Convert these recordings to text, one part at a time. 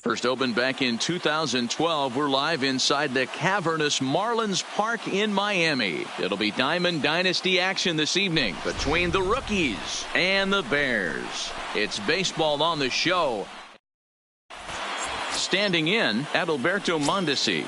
First opened back in 2012. We're live inside the cavernous Marlins Park in Miami. It'll be Diamond Dynasty action this evening between the rookies and the Bears. It's baseball on the show. Standing in, Adalberto Mondesi.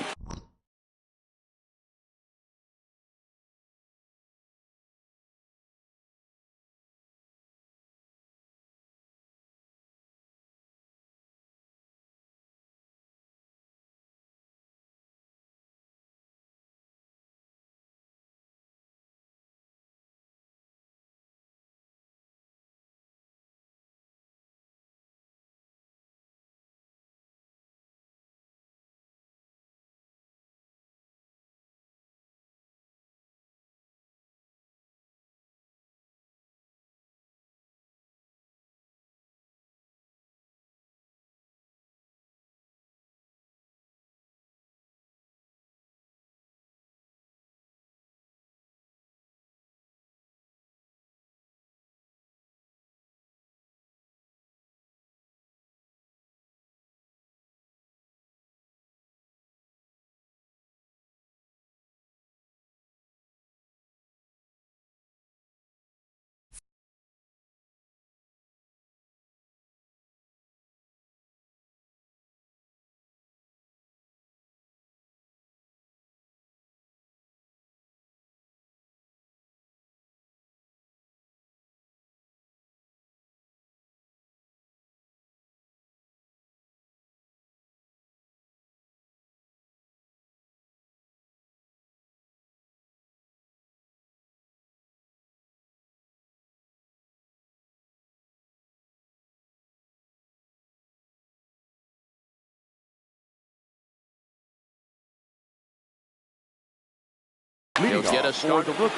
He'll get us started. The rookie,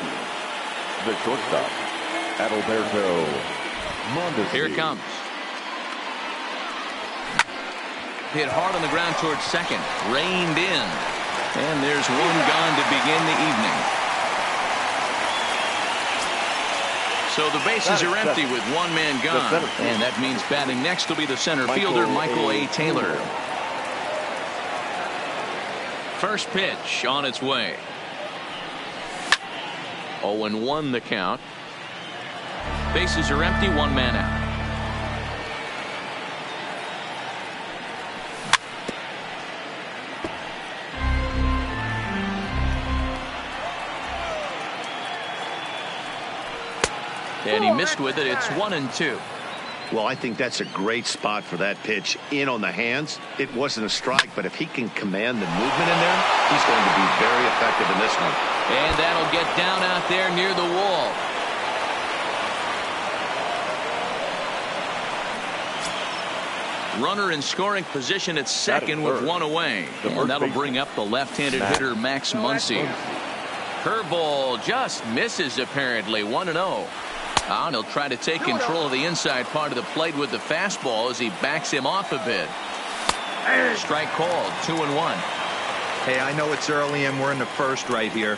the shortstop, Adalberto Mondesi. Here it comes. Hit hard on the ground towards second. Reined in. And there's one gone to begin the evening. So the bases are empty with one man gone. And that means batting next will be the center fielder, Michael A. Taylor. First pitch on its way. 0-1 the count. Bases are empty, one man out. And he missed with it. It's 1-2. Well, I think that's a great spot for that pitch. In on the hands. It wasn't a strike, but if he can command the movement in there, he's going to be very effective in this one. And that'll get down out there near the wall. Runner in scoring position at second with one away. And that'll bring up the left-handed hitter, Max Muncy. Curveball just misses, apparently. 1-0. And he'll try to take control of the inside part of the plate with the fastball as he backs him off a bit. Strike called. 2-1. Hey, I know it's early and we're in the first right here,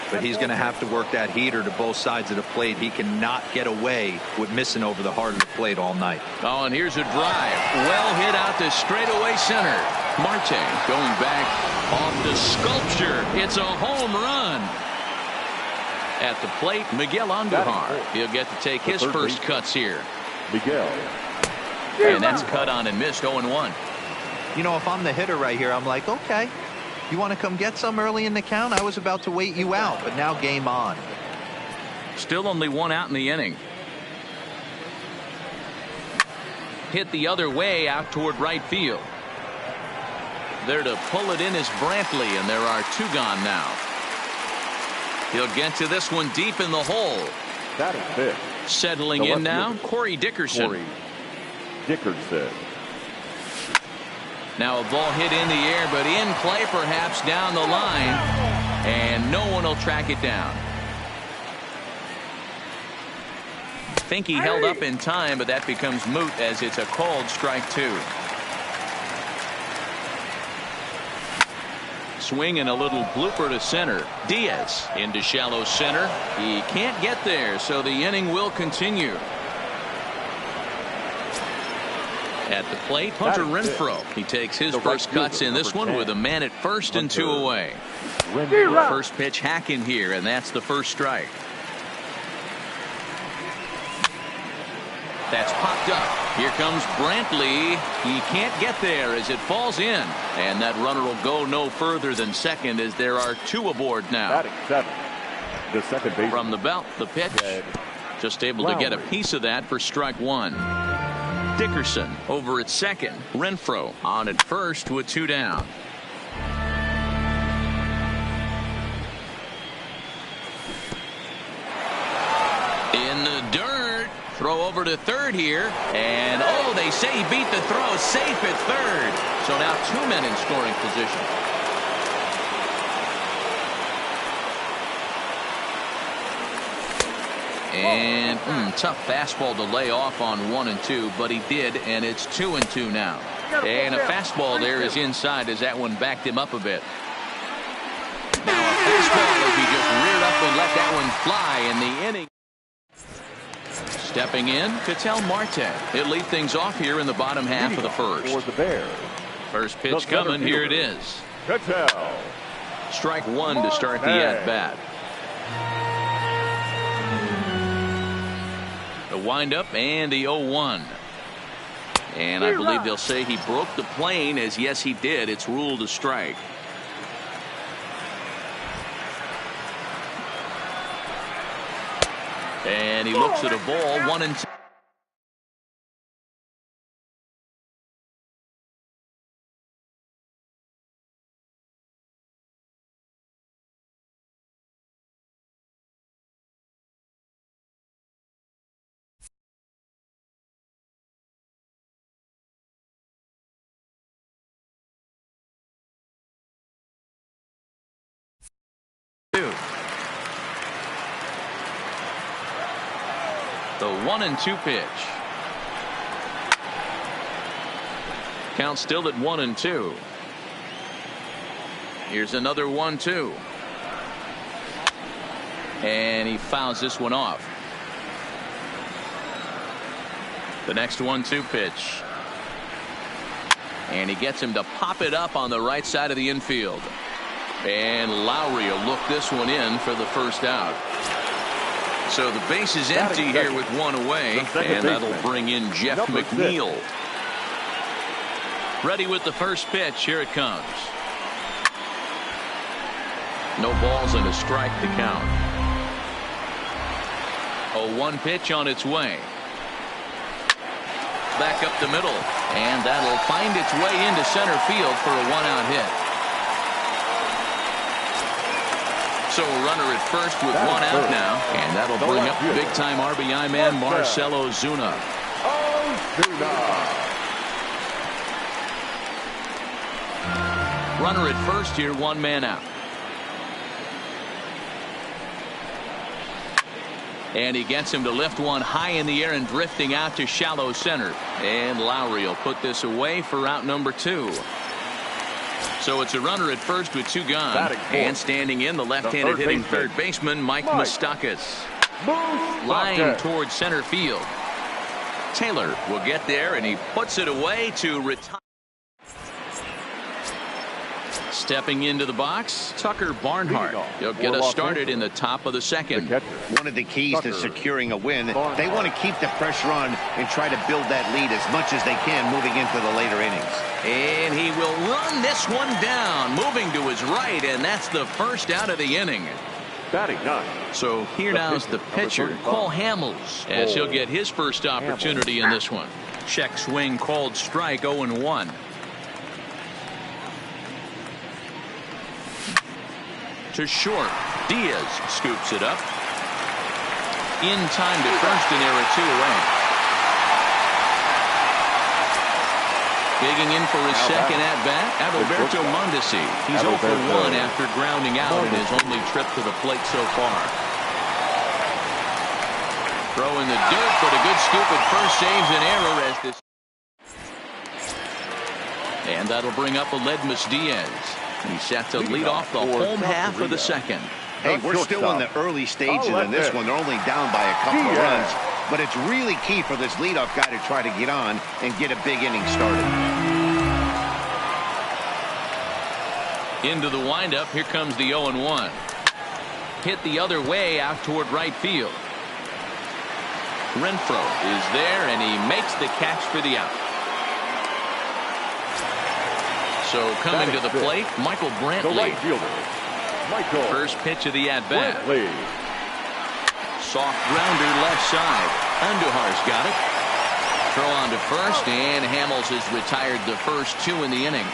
but he's going to have to work that heater to both sides of the plate. He cannot get away with missing over the heart of the plate all night. Oh, and here's a drive. Well hit out to straightaway center. Marte going back off the sculpture. It's a home run. At the plate, Miguel Andujar. He'll get to take his first cuts here. Miguel. And that's cut on and missed. 0-1. You know, if I'm the hitter right here, I'm like, okay, you want to come get some early in the count? I was about to wait you out, but now game on. Still only one out in the inning. Hit the other way out toward right field. There to pull it in is Brantley, and there are two gone now. He'll get to this one deep in the hole. That is it. Settling in now, Corey Dickerson. Now a ball hit in the air, but in play perhaps down the line. And no one will track it down. I think he held up in time, but that becomes moot as it's a called strike two. Swing and a little blooper to center. Diaz into shallow center. He can't get there, so the inning will continue. At the plate, Hunter Renfroe. He takes his first cuts in this one with a man at first and 2 away. First pitch hacking here, and that's the first strike. That's popped up. Here comes Brantley. He can't get there as it falls in. And that runner will go no further than second as there are 2 aboard now. Batting 7. The second baseman. From the belt, the pitch. Just able to get a piece of that for strike 1. Dickerson over at second. Renfroe on at first with 2 down. In the dirt. Throw over to third here. And oh, they say he beat the throw safe at third. So now 2 men in scoring position. And tough fastball to lay off on 1 and 2, but he did, and it's 2 and 2 now. And a fastball there is inside as that one backed him up a bit. Now a fastball as he just reared up and let that one fly in the inning. Stepping in, Ketel Marte. He'll lead things off here in the bottom half of the first. For the Bears. First pitch coming. Here it is. Ketel. Strike 1 to start the at-bat. The windup and the 0-1. And I believe they'll say he broke the plane, as yes he did. It's ruled a strike. And he looks at a ball, 1 and 2. The 1 and 2 pitch. Count still at 1 and 2. Here's another 1-2. And he fouls this one off. The next 1-2 pitch. And he gets him to pop it up on the right side of the infield. And Lowry will look this one in for the first out. So the base is empty here with 1 away, and that'll bring in Jeff McNeil. Ready with the first pitch. Here it comes. No balls and a strike to count. A 1 pitch on its way. Back up the middle, and that'll find its way into center field for a 1-out hit. So a runner at first with 1 out now, and that'll bring up big-time RBI man Marcell Ozuna. Runner at first here, 1 man out. And he gets him to lift one high in the air and drifting out to shallow center. And Lowry will put this away for out number 2. So it's a runner at first with 2 gone. And standing in, the left-handed hitting third baseman, Mike Moustakas. Line towards center field. Taylor will get there, and he puts it away to retire. Stepping into the box, Tucker Barnhart. He'll get us started in the top of the second. One of the keys to securing a win, they want to keep the pressure on and try to build that lead as much as they can moving into the later innings. And he will run this one down, moving to his right, and that's the first out of the inning. Batting 9. So here now is the pitcher, Cole Hamels, as he'll get his first opportunity in this one. Check swing called strike, 0-1. To short. Diaz scoops it up. In time to first, and there are 2 away. Digging in for his second at-bat, Adalberto Mondesi. He's 0 for 1 after grounding out in his only trip to the plate so far. Throw in the dirt, but a good scoop at first saves an error as this. And that'll bring up Aledmus Diaz. He's set to lead off the home half of the second. Hey, we're still in the early stages in this one. They're only down by a couple of runs. but it's really key for this leadoff guy to try to get on and get a big inning started. Into the windup. Here comes the 0-1. Hit the other way out toward right field. Renfroe is there, and he makes the catch for the out. So coming to the plate, Michael Brantley. The right fielder, Michael. First pitch of the at-bat. Brantley. Soft grounder left side. Andujar's got it. Throw on to first, and Hamels has retired the first two in the inning.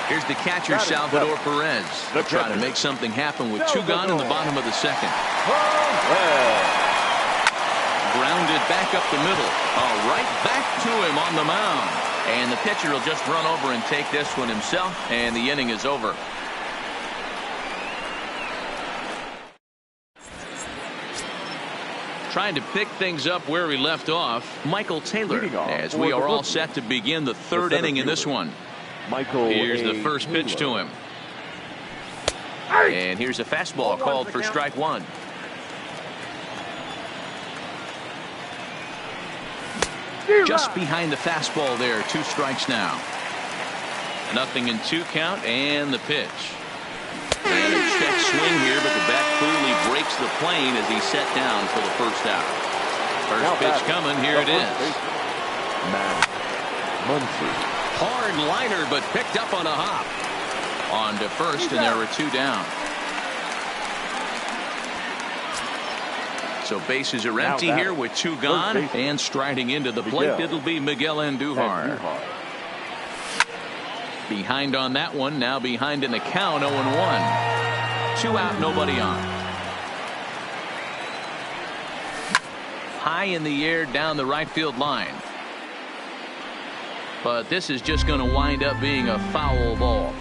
Here's the catcher, Salvador Perez. They'll try to make something happen with two gone in the bottom of the second. Grounded back up the middle. Right back to him on the mound. And the pitcher will just run over and take this one himself, and the inning is over. Trying to pick things up where we left off, Michael Taylor, as we are all set to begin the third inning in this one. Here's the first pitch to him. And here's a fastball called for strike one. Just behind the fastball there. 2 strikes now. 0-2 count, and the pitch. And a check swing here, but the bat clearly breaks the plane as he's set down for the first out. First pitch coming. Here it is. Hard liner, but picked up on a hop. On to first, and there were 2 down. So bases are empty here with 2 gone, and striding into the plate, it'll be Miguel Andujar. Behind on that one, now behind in the count, 0-1. 2 out, nobody on. High in the air down the right field line. But this is just going to wind up being a foul ball.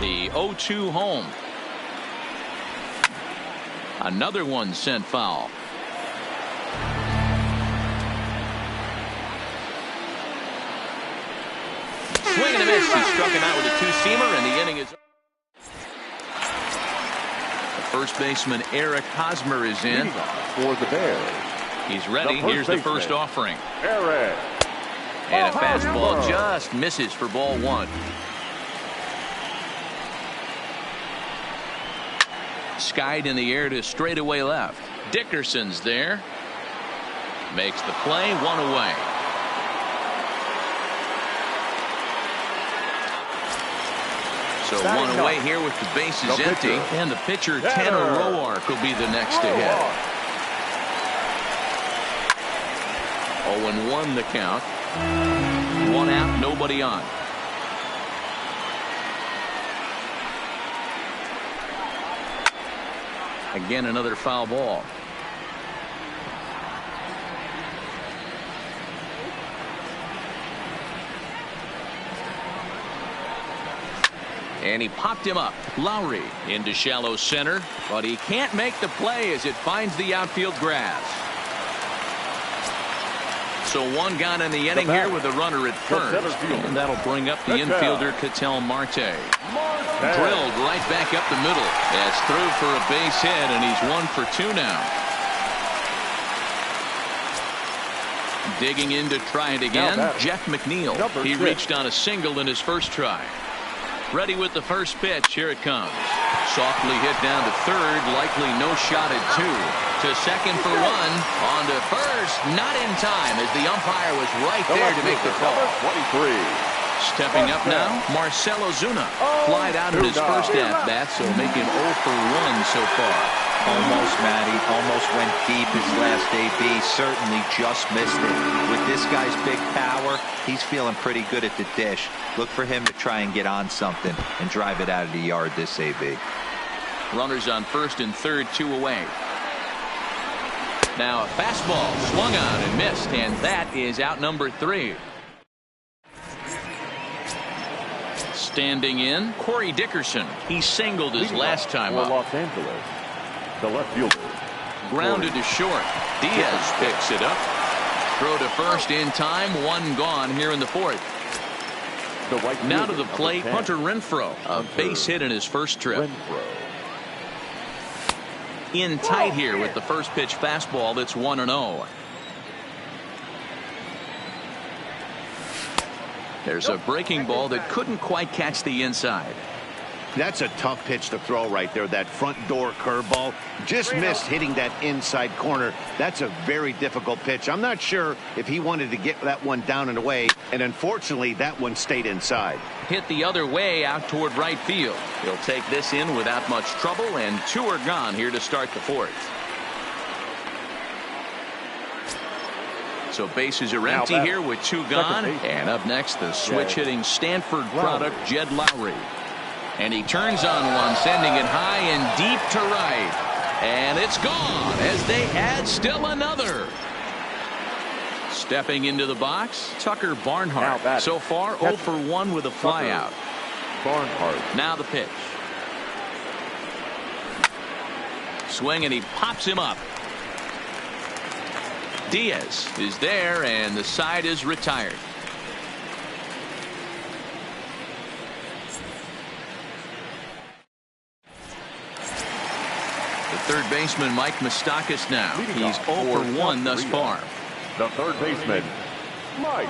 The 0-2 home. Another one sent foul. Swing and a miss. He struck him out with a 2-seamer, and the inning is. The first baseman Eric Hosmer is in for the Bears. He's ready. Here's the first offering. Eric. And a fastball just misses for ball 1. Skied in the air to straightaway left. Dickerson's there. Makes the play, 1 away. So 1 away here with the bases empty. And the pitcher, Tanner Roark, will be the next to hit. 0-1 the count. 1 out, nobody on. Again, another foul ball. And he popped him up. Lowry into shallow center, but he can't make the play as it finds the outfield grass. So 1 gone in the inning here with a runner at first. And that'll bring up the infielder, Ketel Marte. Drilled right back up the middle. That's through for a base hit, and he's 1 for 2 now. Digging in to try it again, Jeff McNeil. He reached on a single in his first try. Ready with the first pitch. Here it comes. Softly hit down to third. Likely no shot at 2. To second for 1. On to first. Not in time as the umpire was right there to make the call. 23. Stepping up now, Marcell Ozuna. Flied out in his first at-bat, so making 0 for 1 so far. Almost, Matty. Almost went deep his last AB. Certainly just missed it. With this guy's big power, he's feeling pretty good at the dish. Look for him to try and get on something and drive it out of the yard this AB. Runners on first and third, 2 away. Now a fastball swung on and missed, and that is out number 3. Standing in, Corey Dickerson. He singled his last time up. Los Angeles, the left fielder. Grounded to short. Diaz picks it up. Throw to first in time. 1 gone here in the 4th. Now to the plate, Hunter Renfroe. A base hit in his first trip. in tight here with the first pitch fastball that's 1-0. There's a breaking ball that couldn't quite catch the inside. That's a tough pitch to throw right there. That front door curveball just missed hitting that inside corner. That's a very difficult pitch. I'm not sure if he wanted to get that one down and away, and unfortunately that one stayed inside. Hit the other way out toward right field. He'll take this in without much trouble, and 2 are gone here to start the 4th. So bases are empty here with 2 gone. And up next, the switch-hitting Stanford product, Jed Lowry. And he turns on one, sending it high and deep to right. And it's gone as they add still another. Stepping into the box, Tucker Barnhart. So far, 0 for 1 with a flyout. Barnhart. Now the pitch. Swing, and he pops him up. Diaz is there, and the side is retired. The third baseman, Mike Moustakas, now. He's 0 for 1 thus far. The third baseman, Mike.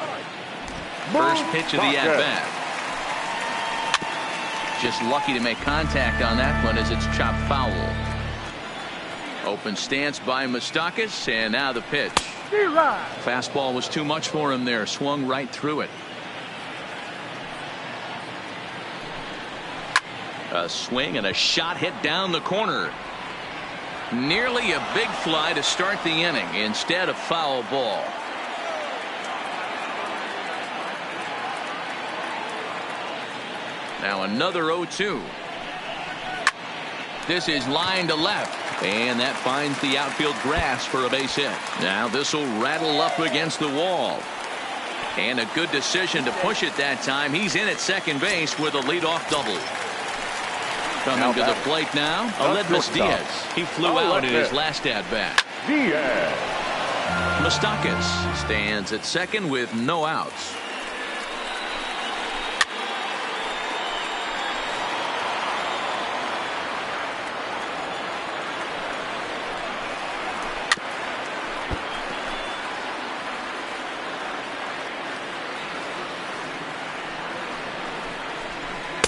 First pitch of the at-bat. Just lucky to make contact on that one as it's chopped foul. Open stance by Moustakas, and now the pitch. Fastball was too much for him there. Swung right through it. A swing and a shot hit down the corner. Nearly a big fly to start the inning instead of foul ball. Now another 0-2. This is line to left, and that finds the outfield grass for a base hit. Now this will rattle up against the wall, and a good decision to push it that time. He's in at second base with a leadoff double. Coming to the plate now, Aledmys Diaz. He flew out in his last at-bat. Moustakas stands at second with no outs.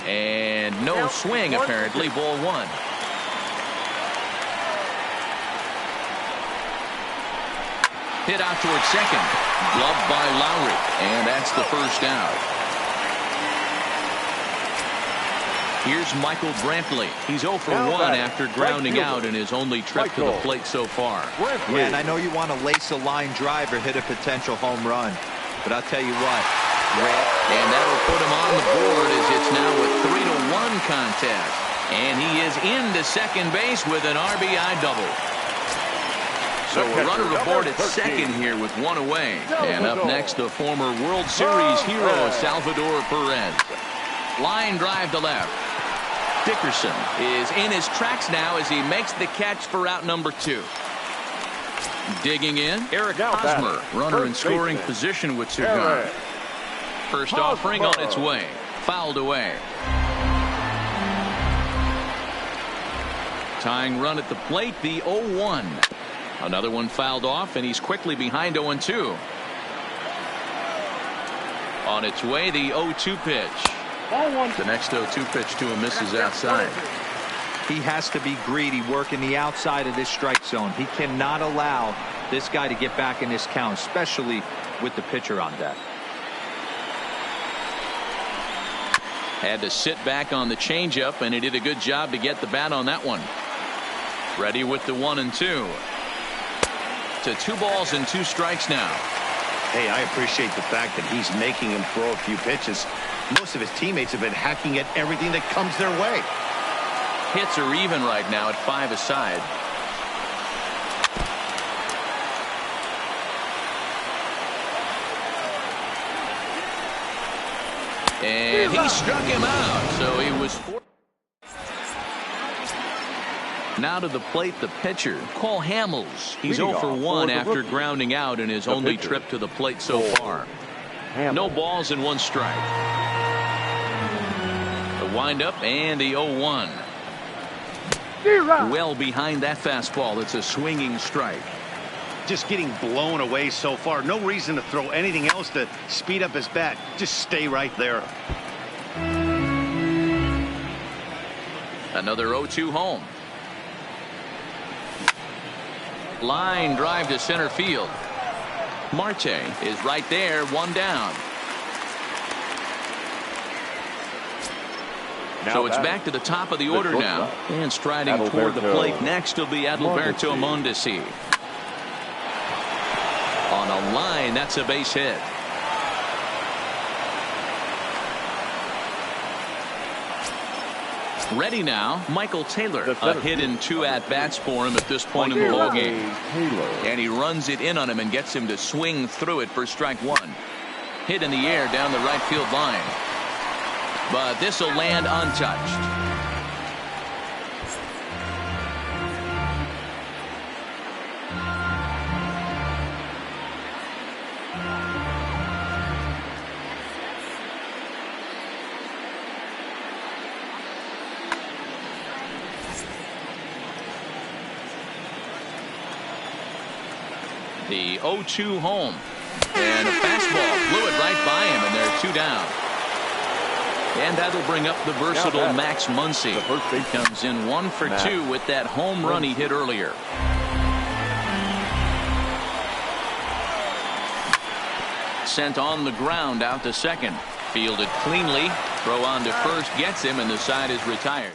And no swing, apparently. Ball 1. Hit out towards second. Gloved by Lowry. And that's the first out. Here's Michael Brantley. He's 0 for 1 after grounding out in his only trip to the plate so far. Yeah, and I know you want to lace a line drive or hit a potential home run, but I'll tell you what. And that'll put him on the board as it's now a 3-1 contest. And he is into second base with an RBI double. So a runner aboard at second here with 1 away. And up next, the former World Series hero, Salvador Perez. Line drive to left. Dickerson is in his tracks now as he makes the catch for out number 2. Digging in, Eric Hosmer, runner in scoring position with 2 gone. First offering on its way. Fouled away. Tying run at the plate, the 0-1. Another one fouled off, and he's quickly behind 0-2. On its way, the 0-2 pitch. The next 0-2 pitch to him misses outside. He has to be greedy working the outside of this strike zone. He cannot allow this guy to get back in this count, especially with the pitcher on deck. Had to sit back on the changeup, and he did a good job to get the bat on that one. Ready with the 1-2. To 2 balls and 2 strikes now. Hey, I appreciate the fact that he's making him throw a few pitches. Most of his teammates have been hacking at everything that comes their way. Hits are even right now at 5 aside. And he struck him out, so he was now to the plate, the pitcher, Cole Hamels. He's 0 for 1 after grounding out in his only trip to the plate so far. No balls and 1 strike. The windup and the 0-1. Well behind that fastball. It's a swinging strike. Just getting blown away so far. No reason to throw anything else to speed up his bat. Just stay right there. Another 0-2 home. Line drive to center field. Marte is right there, one down. So it's back to the top of the order now. And striding toward the plate next will be Adalberto Mondesi. On a line, that's a base hit. Ready now, Michael Taylor. A hit and 2 at-bats for him at this point in the ballgame. And he runs it in on him and gets him to swing through it for strike 1. Hit in the air down the right field line. But this will land untouched. The 0-2 home. And a fastball flew it right by him, and they're 2 down. And that'll bring up the versatile Max Muncy. He comes in 1 for 2 with that home run he hit earlier. Sent on the ground out to second. Fielded cleanly. Throw on to first gets him, and the side is retired.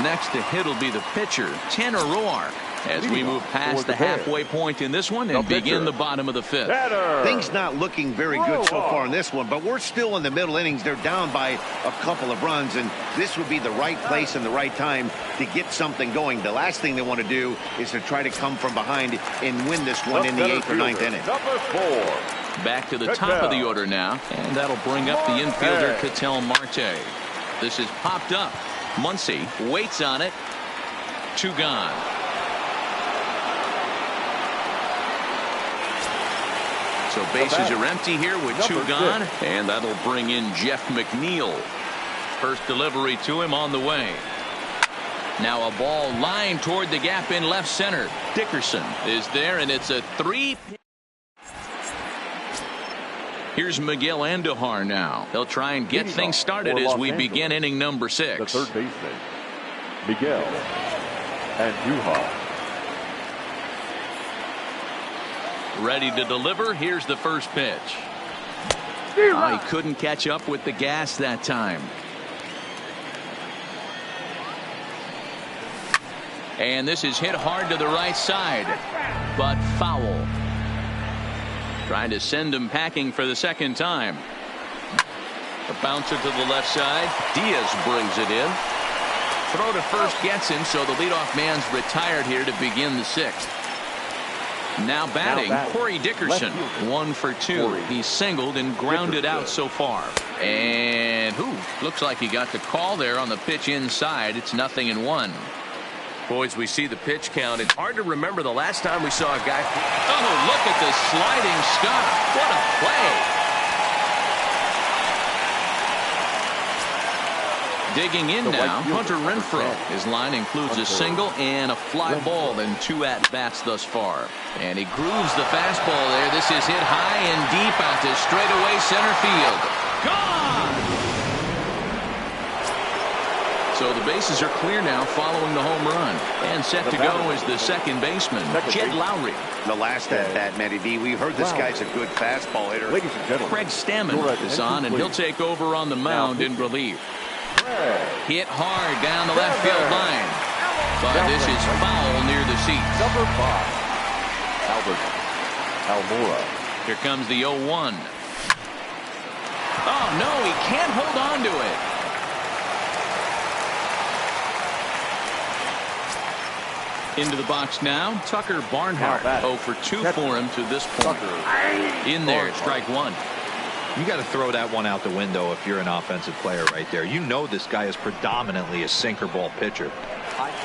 Next to hit will be the pitcher, Tanner Roark, as we move past the halfway point in this one and begin the bottom of the 5th. Things not looking very good so far in this one, but we're still in the middle innings. They're down by a couple of runs, and this would be the right place and the right time to get something going. The last thing they want to do is to try to come from behind and win this one in the 8th or 9th inning. Number 4. Back to the top of the order now, and that'll bring up the infielder, Ketel Marte. This is popped up. Muncy waits on it. 2 gone. So bases are empty here with 2 gone, and that'll bring in Jeff McNeil. First delivery to him on the way. Now a ball lined toward the gap in left center. Dickerson is there, and it's a 3. Here's Miguel Andujar now. They'll try and get things started as we begin inning number 6. The third baseman, Miguel Andujar. Ready to deliver. Here's the first pitch. He couldn't catch up with the gas that time. And this is hit hard to the right side, but foul. Trying to send him packing for the second time. A bouncer to the left side. Diaz brings it in. Throw to first gets him, so the leadoff man's retired here to begin the 6th. Now batting, Corey Dickerson. 1 for 2. He's singled and grounded out so far. And looks like he got the call there on the pitch inside. It's 0-1. Boys, we see the pitch count. It's hard to remember the last time we saw a guy. Oh, look at the sliding stop. What a play. Digging in now, Hunter Renfroe. His line includes a single and a fly ball and 2 at-bats thus far. And he grooves the fastball there. This is hit high and deep out to straightaway center field. Gone! So the bases are clear now following the home run. And set to go is the second baseman, Jed Lowry. The last at-bat, Matty V, we heard this guy's a good fastball hitter. Ladies and gentlemen, Craig Stammen is on, and he'll take over on the mound in relief. Hit hard down the left field line. But this is foul near the seats. Number 5, Albert Almora. Here comes the 0-1. Oh, no, he can't hold on to it. Into the box now, Tucker Barnhart. 0 for 2 for him to this point. In there, strike 1. You got to throw that one out the window if you're an offensive player right there. You know this guy is predominantly a sinker ball pitcher.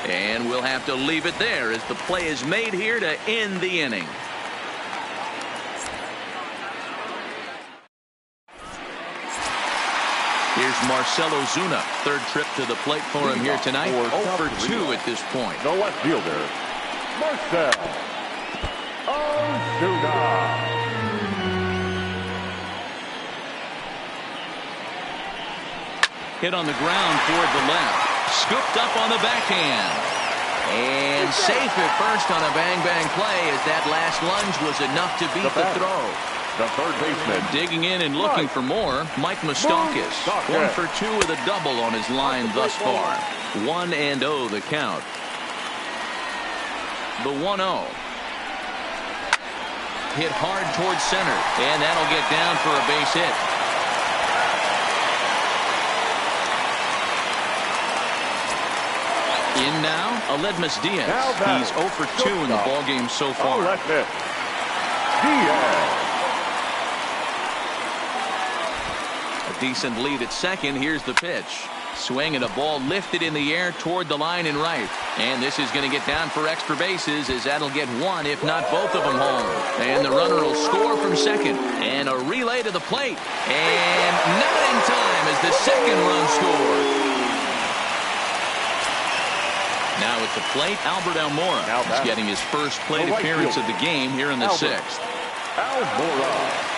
And we'll have to leave it there as the play is made here to end the inning. Here's Here's Marcelo Zuna. Third trip to the plate for him here tonight. 0 for 2 at this point. The left fielder, Marcelo Zuna. Hit on the ground toward the left. Scooped up on the backhand. And safe at first on a bang-bang play as that last lunge was enough to beat the throw. The third baseman. Digging in and looking for more, Mike Moustakas. 1 for 2 with a double on his line thus far. 1-0 the count. The 1-0. Hit hard towards center, and that'll get down for a base hit. In now, Aledmus Diaz. He's 0 for 2 in the ballgame so far. Diaz. A decent lead at second. Here's the pitch. Swing and a ball lifted in the air toward the line and right. And this is going to get down for extra bases as that'll get one, if not both of them home. And the runner will score from second. And a relay to the plate. And not in time as the second run scores. Now at the plate, Albert Almora is getting his first plate appearance of the game here in the sixth. Almora.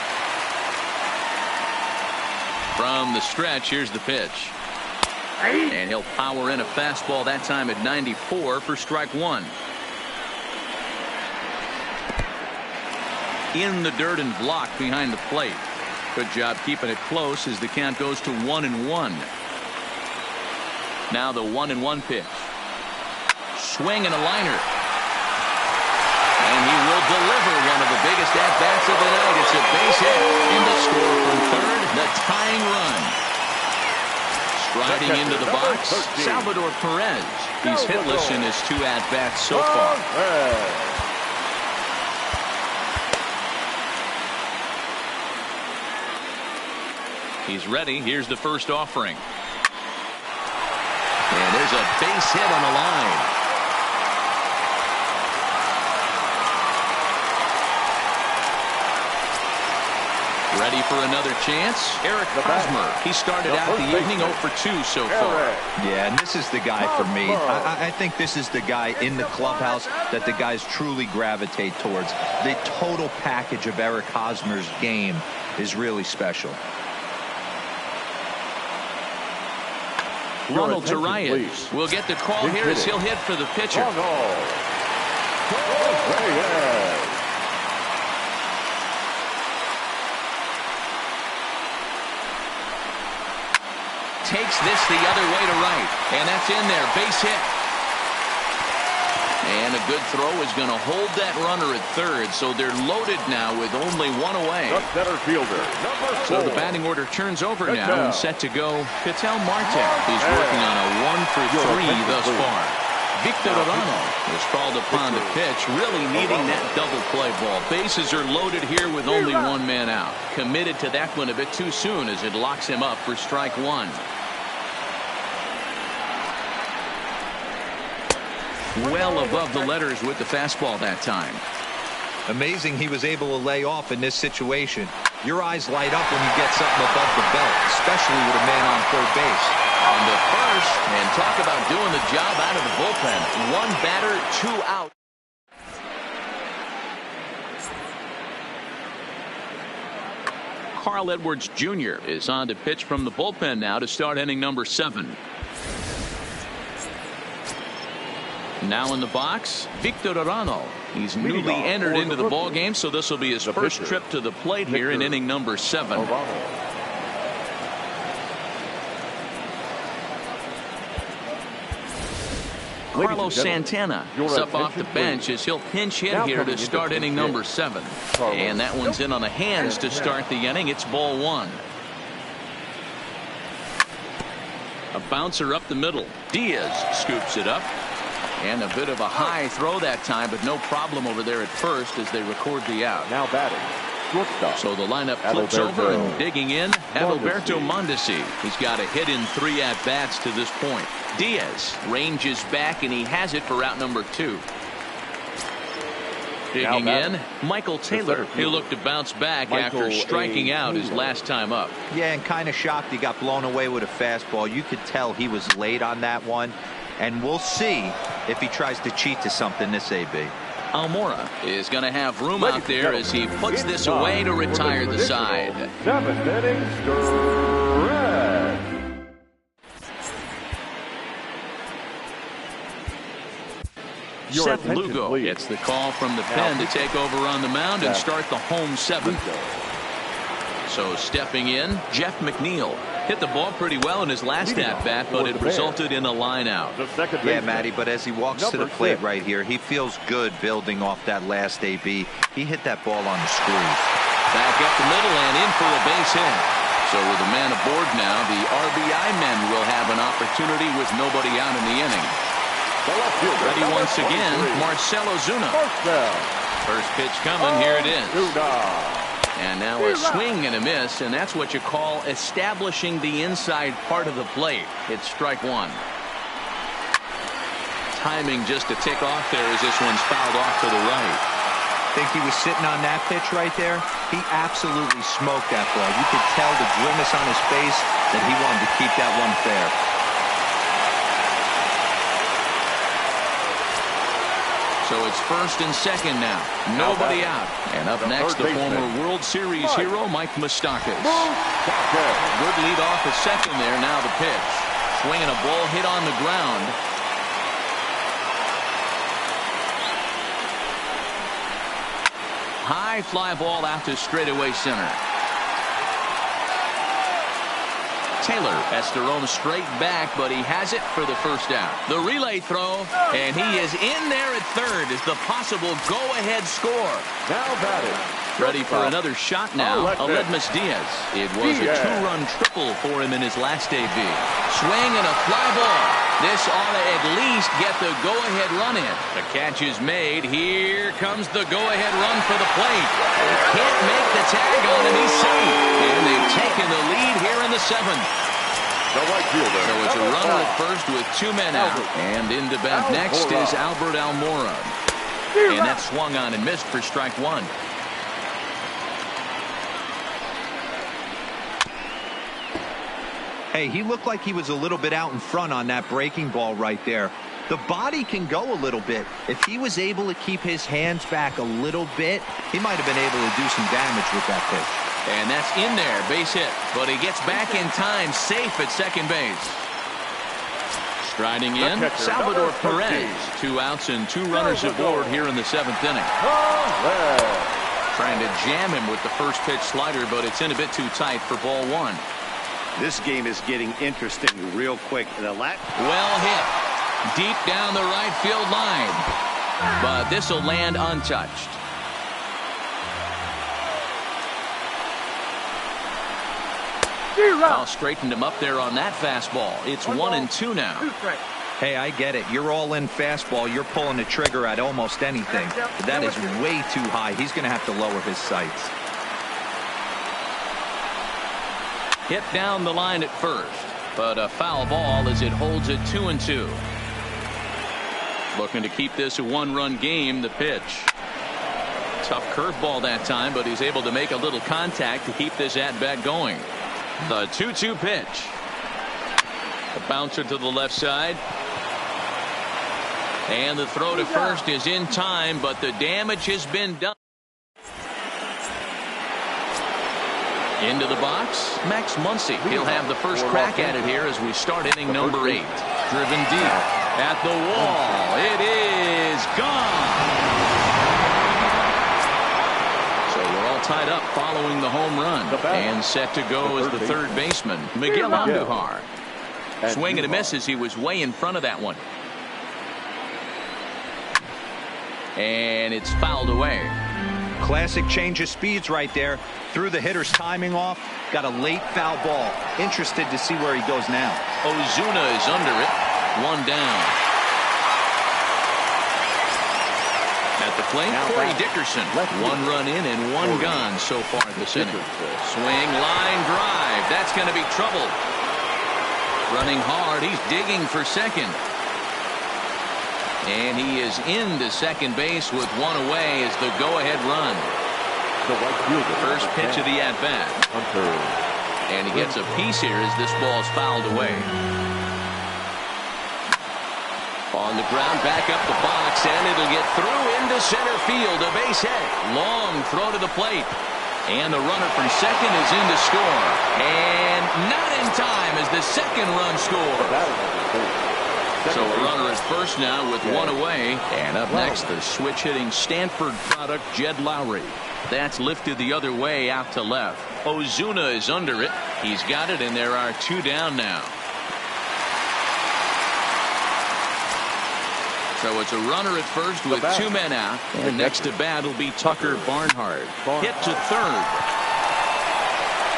From the stretch, here's the pitch. And he'll power in a fastball that time at 94 for strike one. In the dirt and blocked behind the plate. Good job keeping it close as the count goes to 1-1. Now the 1-1 pitch. Swing and a liner. And he will deliver one of the biggest at-bats of the night. It's a base hit. And the score from third, the tying run. Striding into the box, Salvador Perez. He's hitless in his 2 at-bats so far. He's ready. Here's the first offering. And there's a base hit on the line. Ready for another chance? Eric Hosmer. He started out the evening 0 for 2 so far. Yeah, and this is the guy for me. I think this is the guy in the clubhouse that the guys truly gravitate towards. The total package of Eric Hosmer's game is really special. Ronald Tarias will get the call here as he'll hit for the pitcher. Takes this the other way to right. And that's in there. Base hit. And a good throw is going to hold that runner at third. So they're loaded now with only one away. The center fielder, number 4. So the batting order turns over now and set to go Ketel Marte. He's working on a 1 for 3 thus far. Victor Arano is called upon to pitch, really needing that double play ball. Bases are loaded here with only one man out. Committed to that one a bit too soon as it locks him up for strike one. Well above the letters with the fastball that time. Amazing he was able to lay off in this situation. Your eyes light up when you get something above the belt, especially with a man on third base. On the first, and talk about doing the job out of the bullpen. 1 batter, 2 out. Carl Edwards Jr. is on to pitch from the bullpen now to start inning number 7. Now in the box, Victor Arano. He's newly entered into the ballgame, so this will be his first trip to the plate here in inning number 7. Carlos Santana is up off the bench as he'll pinch hit here to start inning number 7. And that one's in on the hands to start the inning. It's ball 1. A bouncer up the middle. Diaz scoops it up. And a bit of a high throw that time, but no problem over there at first as they record the out. Now batting. So the lineup flips over and digging in. Adalberto Mondesi. He's got a hit in 3 at-bats to this point. Diaz ranges back, and he has it for out number 2. Digging in, Michael Taylor. He'll look to bounce back after striking out his last time up. Yeah, and kind of shocked he got blown away with a fastball. You could tell he was late on that one. And we'll see if he tries to cheat to something this AB. Almora is going to have room out there as he puts this away to retire the side. 7th inning stretch. Seth Lugo gets the call from the pen to take over on the mound and start the home seventh. So stepping in, Jeff McNeil hit the ball pretty well in his last at-bat, but it resulted in a line out. Yeah, Matty, but as he walks to the plate right here, he feels good building off that last AB. He hit that ball on the screws. Back up the middle and in for a base hit. So with a man aboard now, the RBI men will have an opportunity with nobody out in the inning. Ready once again, Marcell Ozuna. First pitch coming, here it is. And now a swing and a miss, and that's what you call establishing the inside part of the plate. It's strike one. Timing just a tick off there as this one's fouled off to the right. Think he was sitting on that pitch right there? He absolutely smoked that ball. You could tell the grimace on his face that he wanted to keep that one fair. So it's first and second now. Nobody out. And up next, the former World Series hero, Mike Moustakas. Good lead off at second there. Now the pitch. Swinging a ball hit on the ground. High fly ball out to straightaway center. Taylor has to roam straight back, but he has it for the first down. The relay throw, and he is in there at third as the possible go-ahead score. Now batting. Ready for another shot now, Aledmus Diaz. It was a two-run triple for him in his last AB. Swing and a fly ball. This ought to at least get the go-ahead run in. The catch is made. Here comes the go-ahead run for the plate. They can't make the tag on him. He's safe. And they've taken the lead here in the seventh. The right fielder. So it's a runner at first with two men out. And in to bat next is Albert Almora. And that swung on and missed for strike one. Hey, he looked like he was a little bit out in front on that breaking ball right there. The body can go a little bit. If he was able to keep his hands back a little bit, he might have been able to do some damage with that pitch. And that's in there, base hit. But he gets back in time, safe at second base. Striding in, Salvador Perez. 2 outs and 2 runners aboard here in the seventh inning. Trying to jam him with the first pitch slider, but it's in a bit too tight for ball one. This game is getting interesting real quick. Well hit. Deep down the right field line. But this will land untouched. Well, straightened him up there on that fastball. It's 1-2 now. Hey, I get it. You're all in fastball. You're pulling the trigger at almost anything. But that is way too high. He's going to have to lower his sights. Hit down the line at first, but a foul ball as it holds it 2-2. Looking to keep this a 1-run game. The pitch. Tough curveball that time, but he's able to make a little contact to keep this at-bat going. The 2-2 pitch. The bouncer to the left side. And the throw to first is in time, but the damage has been done. Into the box, Max Muncy. He'll have the first crack at it here as we start inning number 8. Driven deep at the wall. It is gone. So we're all tied up following the home run. And set to go as the third baseman, Miguel Andujar. Swing and a miss as he was way in front of that one. And it's fouled away. Classic change of speeds right there. Threw the hitter's timing off. Got a late foul ball. Interested to see where he goes now. Ozuna is under it. 1 down. At the plate, Corey Dickerson. 1 run in and 1 gone so far this inning. Swing, line drive. That's going to be trouble. Running hard. He's digging for second. And he is into second base with one away as the go-ahead run. The right fielder. First pitch of the at-bat. And he gets a piece here as this ball is fouled away. On the ground, back up the box, and it'll get through into center field. A base hit. Long throw to the plate. And the runner from second is in to score. And not in time as the second run scores. So a runner at first now with one away. And up next, the switch-hitting Stanford product, Jed Lowry. That's lifted the other way out to left. Ozuna is under it. He's got it, and there are two down now. So it's a runner at first with two men out. And next to bat will be Tucker Barnhart. Hit to third.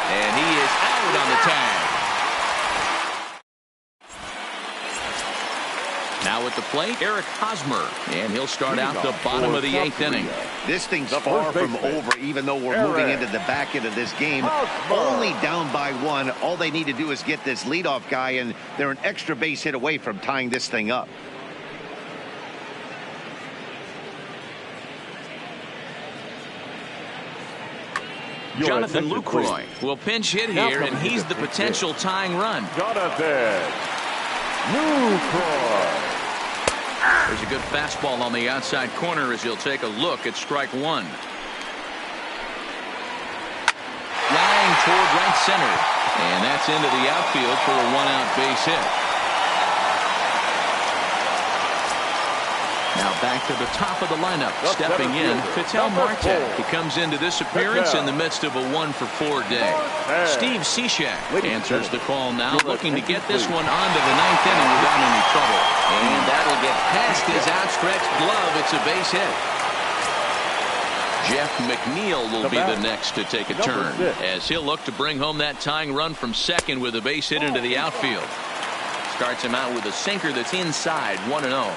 And he is out on the tag. Now at the plate, Eric Hosmer. And he'll start out the bottom of the eighth inning. This thing's far from over, even though we're moving into the back end of this game. Only down by one. All they need to do is get this leadoff guy, and they're an extra base hit away from tying this thing up. Jonathan Lucroy will pinch hit here, and he's the potential tying run. Jonathan Lucroy. There's a good fastball on the outside corner as he'll take a look at strike one. Line toward right center. And that's into the outfield for a one-out base hit. Now back to the top of the lineup. Stepping in, Ketel Marte. He comes into this appearance in the midst of a 1-for-4 day. Steve Cishek answers the call now, looking to get this one onto the ninth inning without any trouble. And that'll get past his outstretched glove. It's a base hit. Jeff McNeil will be the next to take a turn, as he'll look to bring home that tying run from second with a base hit into the outfield. Starts him out with a sinker that's inside, 1-0.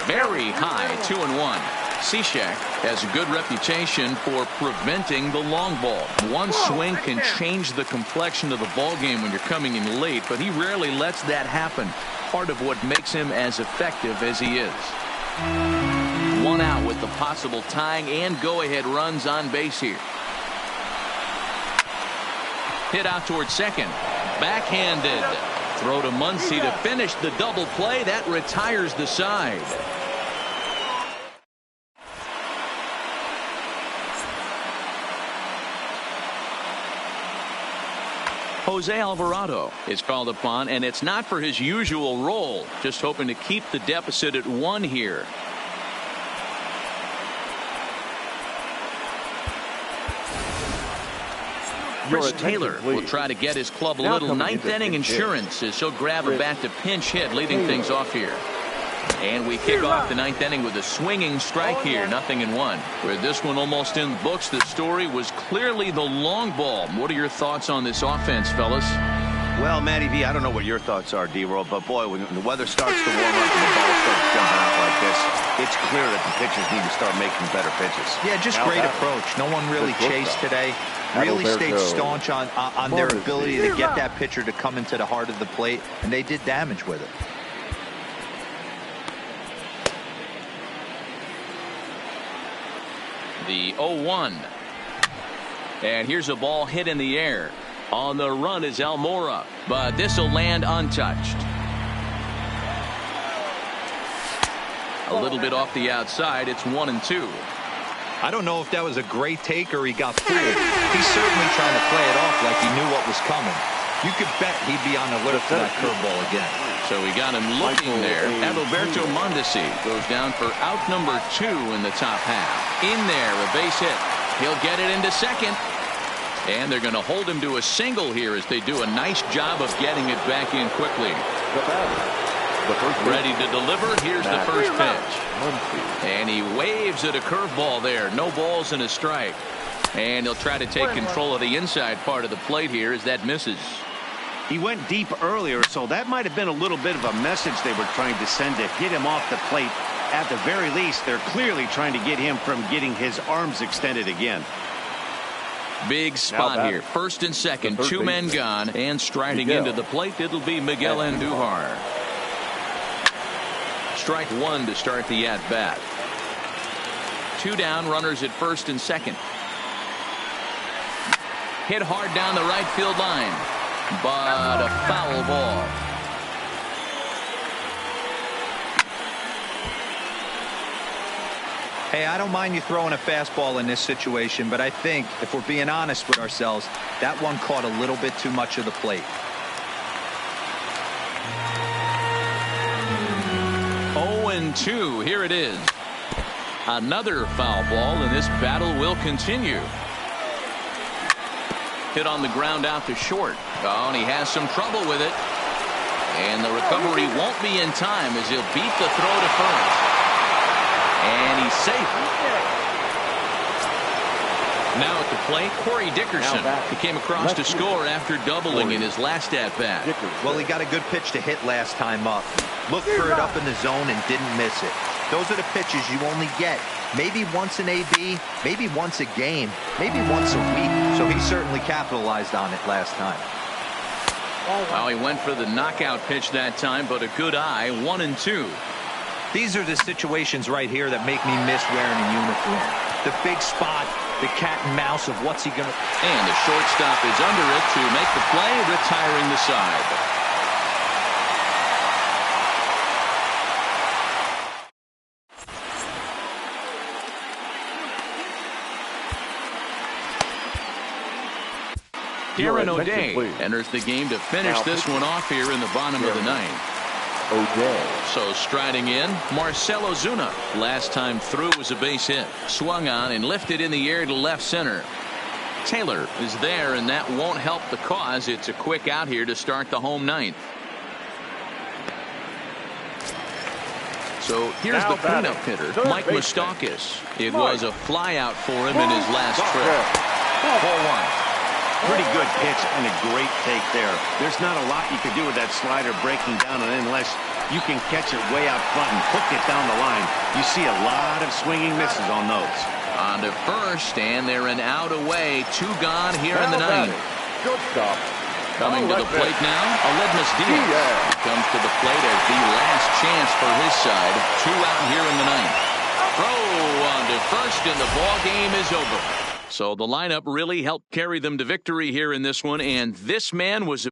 Very high, 2-1. Cishek has a good reputation for preventing the long ball. One swing can change the complexion of the ball game when you're coming in late, but he rarely lets that happen. Part of what makes him as effective as he is. One out with the possible tying and go-ahead runs on base here. Hit out towards second. Backhanded. Throw to Muncy to finish the double play. That retires the side. Jose Alvarado is called upon, and it's not for his usual role. Just hoping to keep the deficit at 1 here. Chris Taylor will try to get his club a little ninth inning insurance as he'll grab a bat to pinch hit, leading things off here. And we kick off the ninth inning with a swinging strike here, 0-1. With this one almost in the books, the story was clearly the long ball. What are your thoughts on this offense, fellas? Well, Matty V, I don't know what your thoughts are, D-Roll, but boy, when the weather starts to warm up and the ball starts jumping out like this, it's clear that the pitchers need to start making better pitches. Yeah, just great approach. No one really chased today. Really stayed staunch on their ability to get that pitcher to come into the heart of the plate, and they did damage with it. The 0-1. And here's a ball hit in the air. On the run is Almora, but this will land untouched. A little bit off the outside. It's 1-2. I don't know if that was a great take or he got fooled. He's certainly trying to play it off like he knew what was coming. You could bet he'd be on the lookout for that curveball again. So we got him looking there. Adalberto Mondesi goes down for out number 2 in the top half. In there, a base hit. He'll get it into second. And they're going to hold him to a single here as they do a nice job of getting it back in quickly. Ready to deliver. Here's the first pitch. And he waves at a curveball there. No balls and a strike. And he'll try to take control of the inside part of the plate here as that misses. He went deep earlier, so that might have been a little bit of a message they were trying to send to hit him off the plate at the very least, they're clearly trying to get him from getting his arms extended again. Big spot here. First and second, two men gone, and striding into the plate, it'll be Miguel Andujar. Strike one to start the at-bat. Two down, runners at first and second. Hit hard down the right field line, but a foul ball. Hey, I don't mind you throwing a fastball in this situation, but I think, if we're being honest with ourselves, that one caught a little bit too much of the plate. 0-2, here it is. Another foul ball, and this battle will continue. Hit on the ground out to short. Oh, and he has some trouble with it. And the recovery won't be in time as he'll beat the throw to first. And he's safe. Now at the plate, Corey Dickerson. He came across to score after doubling in his last at-bat. Well, he got a good pitch to hit last time up. Looked for it up in the zone and didn't miss it. Those are the pitches you only get maybe once in AB, maybe once a game, maybe once a week. So he certainly capitalized on it last time. Well, he went for the knockout pitch that time, but a good eye, 1-2. These are the situations right here that make me miss wearing a uniform. The big spot, the cat and mouse of what's he going to... And the shortstop is under it to make the play, retiring the side. Darren O'Day enters the game to finish this one off here in the bottom of the ninth. So striding in, Marcell Ozuna. Last time through was a base hit. Swung on and lifted in the air to left center. Taylor is there, and that won't help the cause. It's a quick out here to start the home ninth. So here's the cleanup hitter, Mike Moustakas. It was a flyout for him in his last trip. 4-1. Pretty good pitch and a great take there. There's not a lot you can do with that slider breaking down, and unless you can catch it way out front and hook it down the line, you see a lot of swinging misses on those. On to first, and they're an out away. Two gone here in the ninth. Good stop. Coming to the plate now, Aledmus Diaz comes to the plate as the last chance for his side. Two out here in the ninth. Throw on to first, and the ball game is over. So the lineup really helped carry them to victory here in this one, and this man was a